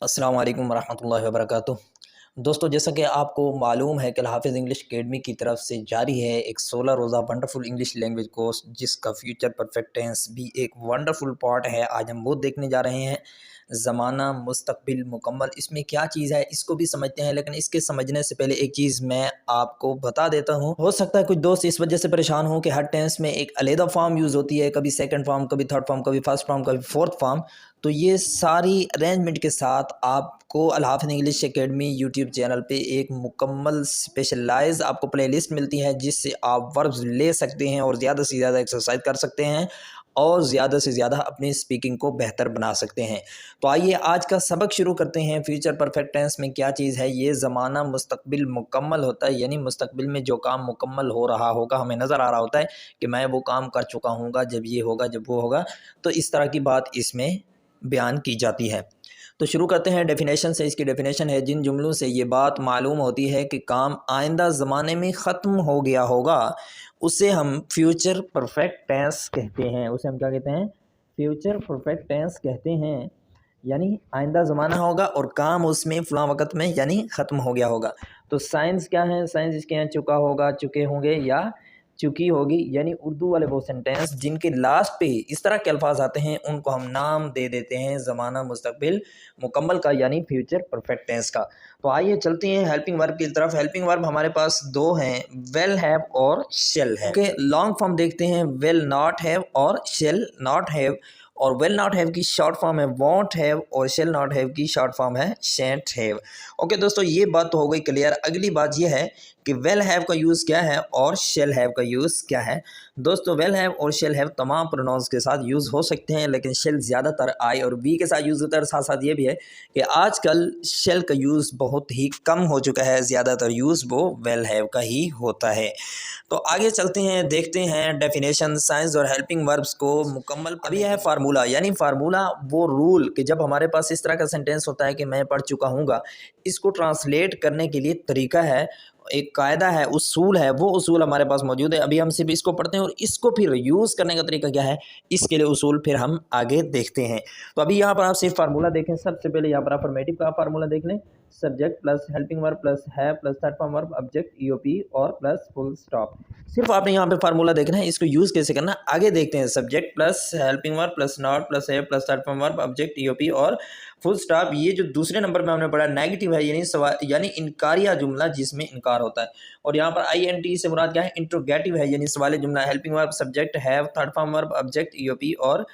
अस्सलाम वालेकुम रहमतुल्लाहि व बरकातुहू। दोस्तों, जैसा कि आपको मालूम है कि हाफिज़ इंग्लिश अकेडमी की तरफ से जारी है एक 16 रोज़ा वंडरफुल इंग्लिश लैंग्वेज कोर्स, जिसका फ्यूचर परफेक्ट टेंस भी एक वंडरफुल पार्ट है। आज हम वो देखने जा रहे हैं, ज़माना मुस्तक़बिल मुकम्मल। इसमें क्या चीज़ है इसको भी समझते हैं, लेकिन इसके समझने से पहले एक चीज़ मैं आपको बता देता हूँ। हो सकता है कुछ दोस्त इस वजह से परेशान हो कि हर टेंस में एक अलहदा फॉर्म यूज़ होती है, कभी सेकंड फॉर्म, कभी थर्ड फॉर्म, कभी फर्स्ट फॉर्म, कभी फोर्थ फॉर्म। तो ये सारी अरेंजमेंट के साथ आपको अल हाफ़िज़ इंग्लिश अकेडमी यूट्यूब चैनल पे एक मुकम्मल स्पेशलाइज़ आपको प्लेलिस्ट मिलती है, जिससे आप वर्ब्स ले सकते हैं और ज़्यादा से ज़्यादा एक्सरसाइज कर सकते हैं और ज़्यादा से ज़्यादा अपनी स्पीकिंग को बेहतर बना सकते हैं। तो आइए आज का सबक शुरू करते हैं। फ्यूचर परफेक्ट टेंस में क्या चीज़ है? ये ज़माना मुस्तक़बिल मुकम्मल होता है, यानी मुस्तक़बिल में जो काम मुकम्मल हो रहा होगा, हमें नज़र आ रहा होता है कि मैं वो काम कर चुका हूँगा, जब ये होगा, जब वो होगा। तो इस तरह की बात इसमें बयान की जाती है। तो शुरू करते हैं डेफिनेशन से। इसकी डेफिनेशन है, जिन जुमलों से ये बात मालूम होती है कि काम आइंदा ज़माने में ख़त्म हो गया होगा, उसे हम फ्यूचर परफेक्ट टेंस कहते हैं। उसे हम क्या कहते हैं? फ्यूचर परफेक्ट टेंस कहते हैं। यानी आइंदा ज़माना होगा और काम उसमें फ़लाँ वक़्त में यानी ख़त्म हो गया होगा। तो साइंस क्या है? साइंस इसके यहाँ चुका होगा, चुके होंगे या चुकी होगी। यानी उर्दू वाले वो सेंटेंस जिनके लास्ट पे इस तरह के अल्फाज आते हैं, उनको हम नाम दे देते हैं ज़माना मुस्तक़बिल मुकम्मल का, यानी फ्यूचर परफेक्ट टेंस का। तो आइए चलते हैं हेल्पिंग वर्ब की तरफ। हेल्पिंग वर्ब हमारे पास दो हैं, वेल हैव और शेल है। ओके, लॉन्ग फॉर्म देखते हैं, विल नॉट हैव और शेल नॉट हैव। और विल नॉट हैव की शॉर्ट फॉर्म है वॉन्ट हैव और शेल नॉट हैव की शॉर्ट फॉर्म है शेंट हैव। ओके दोस्तों, ये बात तो हो गई क्लियर। अगली बात ये है कि वेल हैव का यूज़ क्या है और शेल हैव का यूज़ क्या है। दोस्तों, वेल हैव और शेल हैव तमाम प्रोनाउंस के साथ यूज़ हो सकते हैं, लेकिन शेल ज़्यादातर आई और वी के साथ यूज़ होता है। साथ साथ ये भी है कि आजकल शेल का यूज़ बहुत ही कम हो चुका है, ज़्यादातर यूज़ वो वेल हैव का ही होता है। तो आगे चलते हैं, देखते हैं डेफिनेशन, साइंस और हेल्पिंग वर्ब्स को मुकम्मल। अभी है फार्मूला, यानी फार्मूला वो रूल कि जब हमारे पास इस तरह का सेंटेंस होता है कि मैं पढ़ चुका हूँगा, इसको ट्रांसलेट करने के लिए तरीका है, एक कायदा है, उसूल है। वो उसूल हमारे पास मौजूद है। अभी हम सिर्फ इसको पढ़ते हैं और इसको फिर यूज़ करने का तरीका क्या है, इसके लिए उसूल फिर हम आगे देखते हैं। तो अभी यहाँ पर आप सिर्फ फार्मूला देखें। सबसे पहले यहाँ पर अफर्मेटिव का फार्मूला देख लें। Subject plus helping verb plus है plus third form verb object ईओपी और प्लस फुल स्टॉप। सिर्फ आपने यहाँ पे फार्मूला देखना है, इसको यूज़ कैसे करना आगे देखते हैं। Subject plus helping verb plus not plus है plus third form verb object ईओपी और फुल स्टॉप। ये जो दूसरे नंबर पे हमने पढ़ा नेगेटिव है, यानी सवाल यानी इनकारिया जुमला जिसमें इनकार होता है। और यहाँ पर INT से मुराद क्या है? इंट्रोगेटिव है, यानी सवाल जुमला। Helping verb subject have third form verb object ईओपी और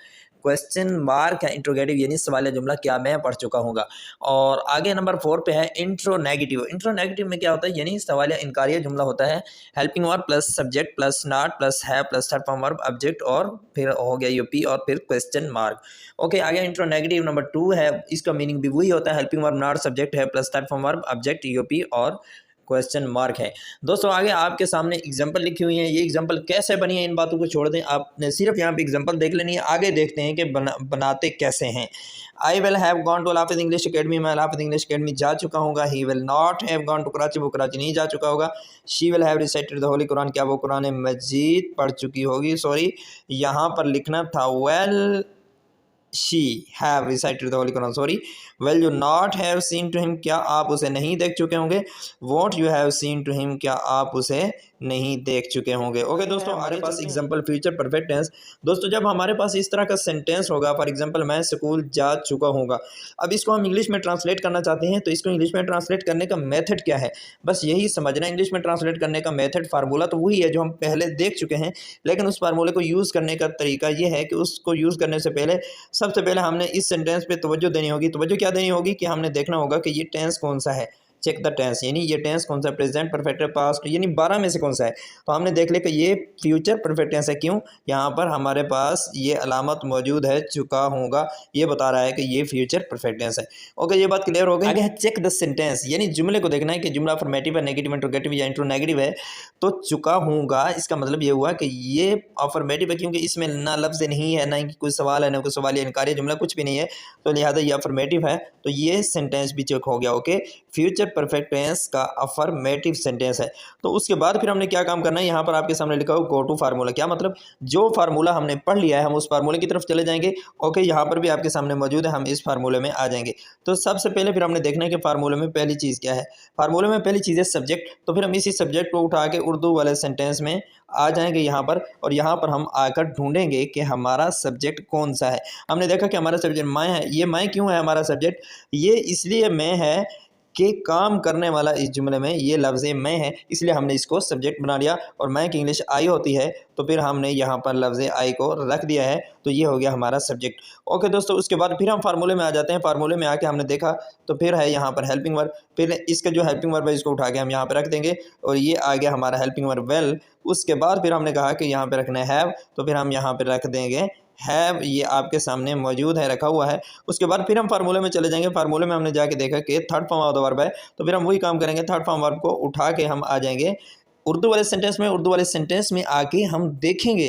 क्वेश्चन मार्क है इंट्रोगेटिव, यानी सवाल जुमला क्या मैं पढ़ चुका हूँगा। और आगे नंबर 4 पे है इंट्रो नेगेटिव। इंट्रो नेगेटिव में क्या होता है? यानी सवाल इनकारिया जुमला होता है। Helping verb plus subject plus not plus है plus third form verb object और फिर हो गया यूपी और फिर क्वेश्चन मार्क। ओके, आगे इंट्रो नेगेटिव नंबर 2 है, इसका मीनिंग भी वही होता है। हेल्पिंग वर्ब नॉट सब्जेक्ट है plus third form verb object यूपी और क्वेश्चन मार्क है। दोस्तों, आगे आपके सामने एग्जांपल लिखी हुई है। ये एग्जांपल कैसे बनी है, इन बातों को छोड़ दें, आपने सिर्फ यहाँ पे एग्जांपल देख लेनी है। आगे देखते हैं कि बनाते कैसे हैं। I will have gone to Hafiz English academy, मैं हाफिज़ इंग्लिश अकेडमी जा चुका हूँगा। He will not have gone to Karachi, वो कराची नहीं जा चुका होगा। She will have recited the holy Quran, क्या वो कुरान मजीद पढ़ चुकी होगी। सॉरी, यहाँ पर लिखना था well she have recited the holy Quran. Sorry, well you not have seen to him, क्या आप उसे नहीं देख चुके होंगे। What you have seen to him, क्या आप उसे नहीं देख चुके होंगे। ओके दोस्तों, हमारे पास एग्जांपल फ्यूचर परफेक्ट टेंस। दोस्तों, जब हमारे पास इस तरह का सेंटेंस होगा, फॉर एग्जांपल मैं स्कूल जा चुका हूँगा, अब इसको हम इंग्लिश में ट्रांसलेट करना चाहते हैं, तो इसको इंग्लिश में ट्रांसलेट करने का मेथड क्या है, बस यही समझना। इंग्लिश में ट्रांसलेट करने का मेथड, फार्मूला तो वही है जो हम पहले देख चुके हैं, लेकिन उस फार्मूले को यूज़ करने का तरीका ये है कि उसको यूज़ करने से पहले सबसे पहले हमने इस सेंटेंस पे तवज्जो देनी होगी। तवज्जो क्या देनी होगी कि हमने देखना होगा कि ये टेंस कौन सा है। चेक द टेंस, यानी ये टेंस कौन सा है, प्रेजेंट परफेक्ट पास्ट, यानी 12 में से कौन सा है। तो हमने देख लिया कि ये फ्यूचर परफेक्ट टेंस है। क्यों? यहाँ पर हमारे पास ये अलामत मौजूद है, चुका होगा, ये बता रहा है कि ये फ्यूचर परफेक्ट टेंस है। ओके, ये बात क्लियर हो गई। आगे है चेक द सेंटेंस, यानी जुमले को देखना है कि जुमला अफर्मेटिव है, नेगेटिव, इंट्रोगेटिव या इंट्रो नेगेटिव है। तो चुका हूँगा, इसका मतलब ये हुआ कि ये अफर्मेटिव है, क्योंकि इसमें ना लफ्ज़ नहीं है, ना कोई सवाल है, ना कोई सवाल या इनकारी जुमला, कुछ भी नहीं है, तो लिहाजा ये अफर्मेटिव है, तो ये सेंटेंस भी चेक हो गया। ओके, फ्यूचर परफेक्ट टेंस का अफर्मेटिव सेंटेंस है। तो उसके बाद फिर हमने क्या काम करना है, यहाँ पर आपके सामने लिखा हो गो टू फार्मूला। क्या मतलब, जो फार्मूला हमने पढ़ लिया है हम उस फार्मूले की तरफ चले जाएंगे। ओके, यहाँ पर भी आपके सामने मौजूद है, हम इस फार्मूले में आ जाएंगे। तो सबसे पहले फिर हमने देखना है कि फार्मूले में पहली चीज़ क्या है। फार्मूले में पहली चीज़ है सब्जेक्ट। तो फिर हम इसी सब्जेक्ट को उठा के उर्दू वाले सेंटेंस में आ जाएंगे यहाँ पर, और यहाँ पर हम आकर ढूंढेंगे कि हमारा सब्जेक्ट कौन सा है। हमने देखा कि हमारा सब्जेक्ट मैं है। ये मैं क्यों है हमारा सब्जेक्ट, ये इसलिए मैं है कि काम करने वाला इस जुमले में ये लफ्ज़ मैं है, इसलिए हमने इसको सब्जेक्ट बना लिया। और मैं की इंग्लिश आई होती है, तो फिर हमने यहाँ पर लफ्ज़ आई को रख दिया है, तो ये हो गया हमारा सब्जेक्ट। ओके दोस्तों, उसके बाद फिर हम फार्मूले में आ जाते हैं। फार्मूले में आके हमने देखा तो फिर है यहाँ पर हेल्पिंग वर्ब। फिर इसका जो हेल्पिंग वर्ब है इसको उठा के हम यहाँ पर रख देंगे, और ये आ गया हमारा हेल्पिंग वर्ब वेल। उसके बाद फिर हमने कहा कि यहाँ पे रखना है हैव, तो फिर हम यहाँ पे रख देंगे हैव। ये आपके सामने मौजूद है, रखा हुआ है। उसके बाद फिर हम फार्मूले में चले जाएंगे। फार्मूले में हमने जाके देखा कि third form of the verb है, तो फिर हम वही काम करेंगे। थर्ड फॉर्म वर्ब को उठा के हम आ जाएंगे उर्दू वाले सेंटेंस में। उर्दू वाले सेंटेंस में आके हम देखेंगे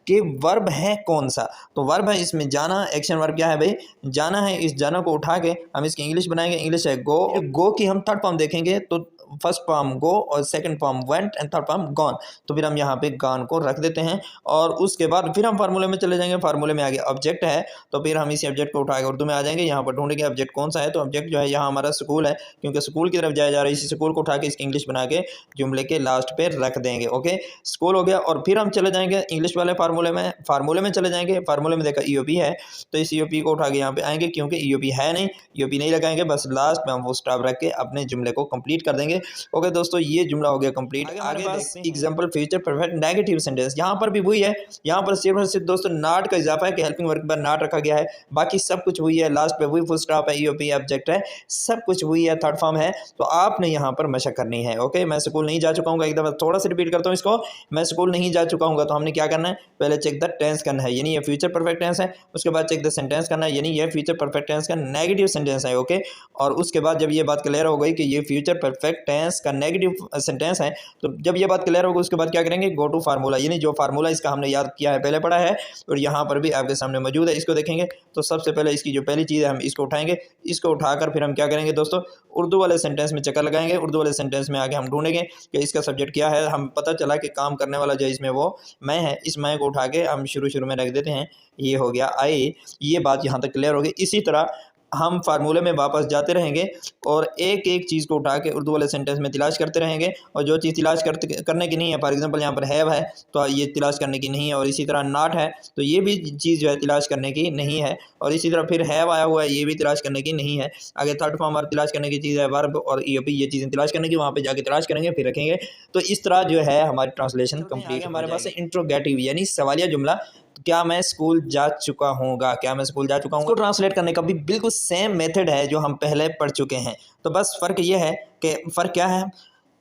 कि वर्ब है कौन सा। तो वर्ब है इसमें जाना। एक्शन वर्ब क्या है भाई, जाना है। इस जाना को उठा के हम इसकी इंग्लिश बनाएंगे। इंग्लिश है गो। गो की हम थर्ड फॉर्म देखेंगे, तो फर्स्ट फॉर्म गो और second form went and third form gone. तो फिर हम यहाँ पे गॉन को रख देते हैं। और उसके बाद फिर हम फार्मूले में चले जाएंगे। फार्मूले में आगे ऑब्जेक्ट है, तो फिर हम इसी ऑब्जेक्ट को उठा के उर्दू में आ जाएंगे। यहाँ पर ढूंढेंगे ऑब्जेक्ट कौन सा है, तो ऑब्जेक्ट जो है यहाँ हमारा स्कूल है, क्योंकि स्कूल की तरफ जाया जा रहा है। इसी स्कूल को उठा के इसकी इंग्लिश बना के जुमले के लास्ट पे रख देंगे। ओके, स्कूल हो गया। और फिर हम चले जाएंगे इंग्लिश वाले फार्मूले में। फार्मूले में चले जाएंगे। फार्मूले में देखा ईओपी है, तो इस ईओपी को उठा के यहाँ पे आएंगे, क्योंकि ईओपी है नहीं, ईओपी नहीं लगाएंगे, बस लास्ट में हम वो स्टॉप रख के अपने जुमले को कंप्लीट कर देंगे। ओके दोस्तों, ये जुमला हो गया कंप्लीट। आगे देखते हैं example future perfect negative sentence. यहाँ पर भी वही है, यहाँ पर सिर्फ और सिर्फ दोस्तों नॉट का इजाफा है कि हेल्पिंग वर्ब पर नॉट रखा गया है, बाकी सब कुछ वही है। लास्ट पे वही फुल स्टॉप है, ईओपी ऑब्जेक्ट है, सब कुछ वही है, थर्ड फॉर्म है। तो आपने यहाँ पर मशक करनी है। ओके, मैं स्कूल नहीं जा चुका हूँ, एक दफ़ा थोड़ा सा रिपीट करता हूँ इसको। मैं स्कूल नहीं जा चुका हूँ, तो हमने क्या करना है, पहले चेक द टेंस करना है, यानी ये फ्यूचर परफेक्ट टेंस है। उसके बाद चेक द सेंटेंस करना है, यानी ये फ्यूचर परफेक्ट टेंस का नेगेटिव सेंटेंस है। ओके, और उसके बाद जब ये बात क्लियर हो गई कि ये फ्यूचर परफेक्ट टेंस का नेगेटिव सेंटेंस है, तो जब ये बात क्लियर होगी उसके बाद क्या करेंगे, गो टू फार्मूला, यानी जो फार्मूला इसका हमने याद किया है, पहले पढ़ा है और यहाँ पर भी आपके सामने मौजूद है, इसको देखेंगे। तो सबसे पहले इसकी जो पहली चीज़ है हम इसको उठाएंगे। इसको उठाकर फिर हम क्या करेंगे दोस्तों, उर्दू वाले सेंटेंस में चक्कर लगाएंगे। उर्दू वाले सेंटेंस में आगे हम ढूंढेंगे कि इसका सब्जेक्ट क्या है। हम पता चला कि काम करने वाला जो इसमें वो मैं है, इस मैं को उठा के हम शुरू में रख देते हैं, ये हो गया आई। ये बात यहाँ तक क्लियर होगी। इसी तरह हम फार्मूले में वापस जाते रहेंगे और एक एक चीज़ को उठा के उर्दू वाले सेंटेंस में तलाश करते रहेंगे, और जो चीज़ तलाश करने की नहीं है, फॉर एग्जांपल यहाँ पर हैव है तो ये तलाश करने की नहीं है, और इसी तरह नॉट है तो ये भी चीज़ जो है तलाश करने की नहीं है, और इसी तरह फिर हैव आया हुआ है, ये भी तलाश करने की नहीं है। आगे थर्ड फॉर्म वर्ब तलाश करने की चीज़ है, वर्ब और ईओपी, ये चीज़ें तलाश करने की, वहाँ पर जाके तलाश करेंगे फिर रखेंगे। तो इस तरह जो है हमारी ट्रांसलेशन कंप्लीट। हमारे पास है इंट्रोगेटिव यानी सवालिया जुमला। क्या मैं स्कूल जा चुका हूँगा, क्या मैं स्कूल जा चुका हूँ, इसको ट्रांसलेट करने का भी बिल्कुल सेम मेथड है जो हम पहले पढ़ चुके हैं। तो बस फ़र्क ये है कि फ़र्क क्या है,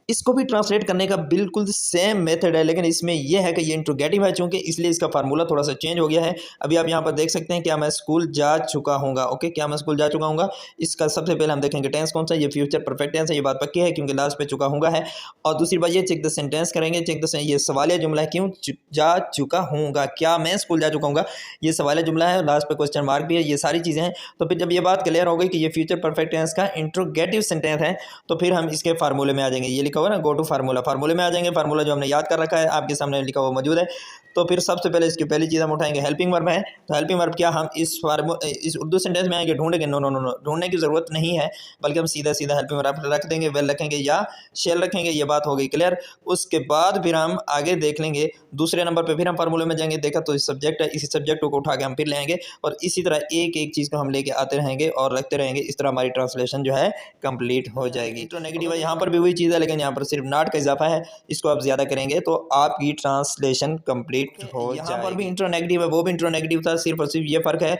इसको भी ट्रांसलेट करने का बिल्कुल सेम मेथड है, लेकिन इसमें यह है कि ये इंट्रोगेटिव है चूँकि, इसलिए इसका फार्मूला थोड़ा सा चेंज हो गया है। अभी आप यहाँ पर देख सकते हैं, क्या मैं स्कूल जा चुका हूँगा। ओके, क्या मैं स्कूल जा चुका हूँगा, इसका सबसे पहले हम देखेंगे टेंस कौन सा, ये फ्यूचर परफेक्ट टेंस है, ये बात पक्की है क्योंकि लास्ट पे चुका हूँगा है। और दूसरी बात ये चेक द सेंटेंस करेंगे। चेक द ये सवालिया जुमला है, क्यों जा चुका हूँगा, क्या मैं स्कूल जा चुका हूँगा, ये सवालिया जुमला है, लास्ट पे क्वेश्चन मार्क भी है, ये सारी चीज़ें हैं। तो फिर जब ये बात क्लियर हो गई कि ये फ्यूचर परफेक्ट टेंस का इंट्रोगेटिव सेंटेंस है, तो फिर हम इसके फार्मूले में आ जाएंगे। ये लिखा हुआ है ना, गो टू फार्मूला, फार्मूले में आ जाएंगे। फार्मूला जो हमने याद कर रखा है आपके सामने लिखा हुआ मौजूद है। तो फिर सबसे पहले इसकी पहली चीज़ हम उठाएंगे हेल्पिंग वर्ब है। तो हेल्पिंग वर्ब क्या, हम इस उर्दू सेंटेंस में आएंगे ढूंढेंगे, नो नो नो नो, ढूंढने की ज़रूरत नहीं है, बल्कि हम सीधा सीधा हेल्पिंग वर्ब रख देंगे, वेल रखेंगे या शेल रखेंगे। ये बात हो गई क्लियर। उसके बाद फिर हम आगे देख लेंगे दूसरे नंबर पर, फिर हम फार्मूले में जाएंगे, देखा तो इस सब्जेक्ट है, इसी सब्जेक्ट को उठा के हम फिर लेंगे और इसी तरह एक एक चीज़ को हम लेके आते रहेंगे और रखते रहेंगे। इस तरह हमारी ट्रांसलेशन जो है कंप्लीट हो जाएगी। तो नेगेटिव है, यहाँ पर भी वही चीज़ है, लेकिन यहाँ पर सिर्फ नॉट का इजाफा है, इसको आप ज़्यादा करेंगे तो आपकी ट्रांसलेशन कंप्लीट हो जाएगी। यहाँ पर भी इंट्रोनेगेटिव है, वो भी इंट्रोनेगेटिव था, सिर्फ और सिर्फ ये फ़र्क है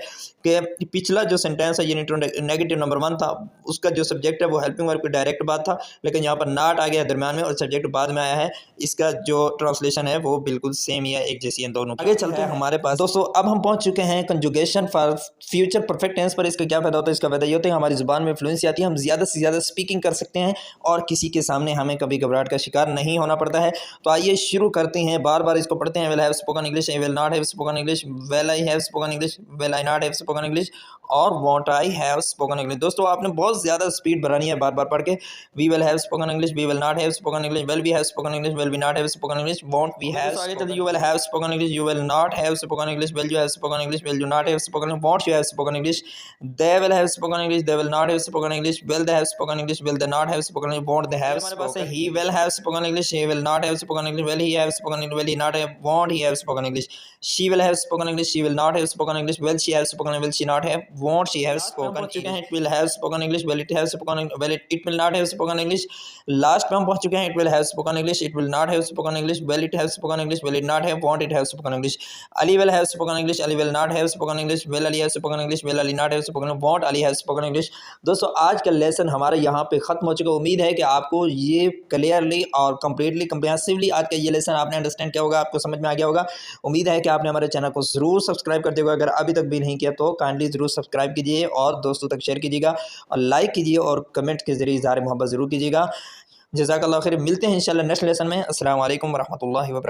कि पिछला जो सेंटेंस है ये इंट्रोनेगेटिव नंबर 1 था, उसका जो सब्जेक्ट है वो हेल्पिंग वर्ब की डायरेक्ट बात था, लेकिन यहाँ पर नॉट आ गया दरम्यान में और सब्जेक्ट बाद में आया है। इसका जो ट्रांसलेशन है वो बिल्कुल सेम ही है, एक जैसी है दोनों। आगे चलते हैं हमारे पास दोस्तों, अब हम पहुंच चुके हैं conjugation for future perfect tense पर। इसका क्या फ़ायदा होता है, इसका फ़ायदा ये होता है हमारी ज़ुबान में फ्लुएंसी आती है, हम ज़्यादा से ज़्यादा स्पीकिंग कर सकते हैं और किसी के सामने हमें कभी घबराहट का शिकार नहीं होना पड़ता है। तो आइए शुरू करते हैं, बार बार इसको पढ़ते हैं। Will have spoken English, I will not have spoken English, will I have spoken English, will I not have spoken English और won't I have spoken English. दोस्तों आपने बहुत ज़्यादा स्पीड बढ़ानी है बार बार पढ़ के। We will have spoken English, we will not have spoken English, will we have spoken English, will we not have spoken English, won't we have. आगे चलते you will have spoken English, you will not have spoken English, will you have spoken English, will you not have spoken English, won't you have spoken English, they will have spoken English, they will not have spoken English, will they have spoken English, will they not have spoken English, want they have. हमारे पास है he will have spoken English, he will not have spoken English, will he have spoken English, will he not have, want he have spoken English, she will have spoken English, she will not have spoken English, will she have spoken, will she not have, want she have spoken. चुके हैं, it will have spoken English, will it have spoken, will it will not have spoken English। Last में हम पहुंच चुके हैं, it will have spoken English, it will not have spoken English, will it have spoken English, will it not have, won't it have spoken English। Ali will have spoken English, Ali will not have spoken English, will Ali have spoken English, will Ali not have spoken, won't Ali have spoken English। दोस्तों आज का lesson हमारा यहाँ पे ख़त्म हो चुका। उम्मीद है कि आपको ये क्लियरली और कम्प्लीटली कम्प्रिहेंसिवली आज का ये लेसन आपने अंडरस्टैंड किया होगा, आपको समझ में आ गया होगा। उम्मीद है कि आपने हमारे चैनल को ज़रूर सब्सक्राइब कर दिया होगा। अगर अभी तक भी नहीं किया तो काइंडली ज़रूर सब्सक्राइब कीजिए और दोस्तों तक शेयर कीजिएगा और लाइक कीजिए और कमेंट के ज़रिए इज़हार मोहब्बत ज़रूर कीजिएगा। जज़ाकल्लाह खैर। मिलते हैं इंशाल्लाह नेक्स्ट लेसन में। अस्सलाम वालेकुम वरहमतुल्लाहि वबरकातुहू।